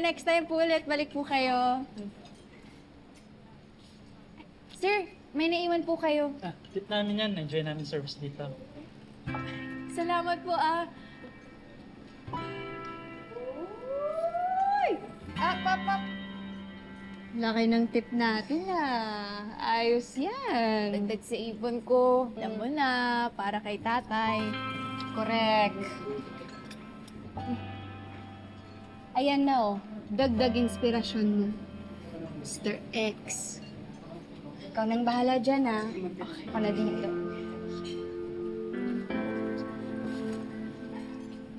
next time po ulit. Balik po kayo. Sir, may naiwan po kayo. Tip namin yan. Enjoy namin service dito. Salamat po, Uy! Up! Laki ng tip natin, Ayos yan. Dagdag sa ipon ko. Alam mo na, para kay tatay. Correct. Ayan na, dagdag inspirasyon mo. Mr. X. Ikaw nang bahala dyan, Ako na dito.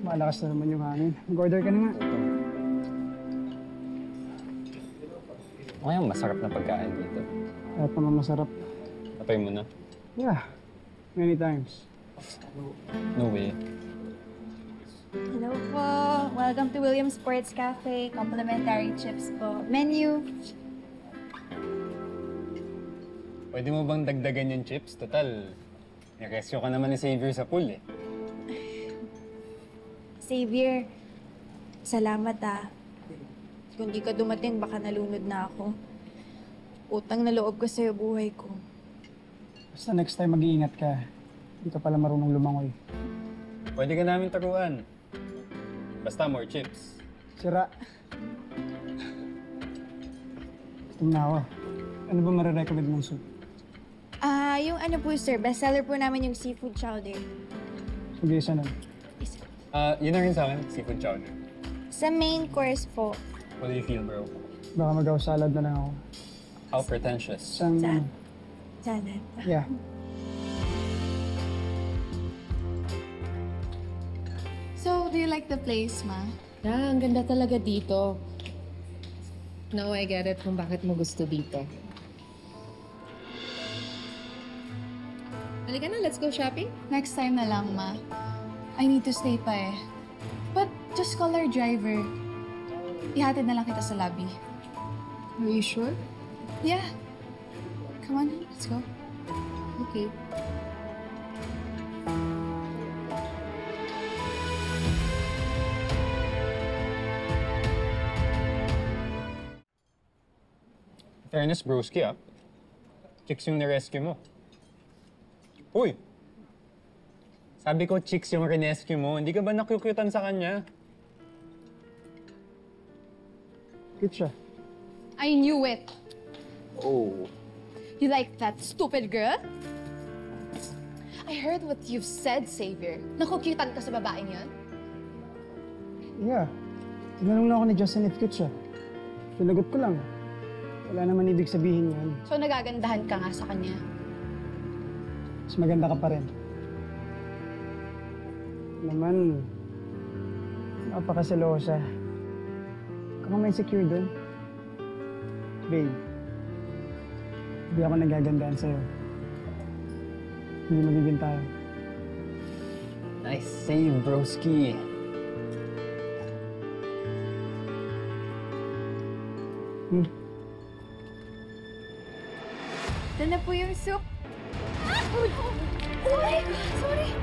Malakas na naman yung hangin. Mag-order ka na nga. Ngayon, masarap na pagkain dito. Kahit naman masarap. Tapay mo na. Yeah, many times. No way. Hello po. Welcome to Williams Sports Cafe. Complimentary chips po. Menu. Pwede mo bang dagdagan yung chips? Total, niresyo ka naman ni Xavier sa pool eh. Xavier, salamat Kung di ka dumating, baka nalunod na ako. Utang na loob ko sa'yo buhay ko. Basta next time mag-iingat ka. Hindi ka pala marunong lumangoy. Pwede ka namin taruan. Basta more chips. Sira. Gutom na ako. Ano ba marirecommend mong soup? Yung ano po sir, bestseller po namin yung seafood chowder. Sige, isa na. Yun na rin sa akin, seafood chowder. Sa main course po. What do you feel, bro? Baka mag-aw salad na lang ako. How pretentious. Isang... Salad. Yeah. So, do you like the place, ma? Ah, ang ganda talaga dito. Now I get it kung bakit mo gusto dito. Halika na, let's go shopping. Next time na lang, ma. I need to stay pa But just call our driver. Ihatid na lang kita sa lobby. Are you sure? Yeah. Come on, let's go. Okay. Fairness, broski Chicks yung nirescue mo. Uy! Sabi ko, chicks yung rinescue mo. Hindi ka ba nakukyutan sa kanya? Cute siya. I knew it. Oh. You like that stupid girl? I heard what you've said, Xavier. Nakukyutan ka sa babaeng yan? Yeah. Tinanong lang ako ni Justin if cute siya. Sinagot ko lang. Wala naman ibig sabihin yan. So nagagandahan ka nga sa kanya? Mas maganda ka pa rin. Naman, napakaselosa. Huwag kang may insecure dun. Babe, hindi ako nagagandaan sa'yo. Hindi magiging tayo. Nice save, broski. Ito na po yung soup. Oh my God! Sorry!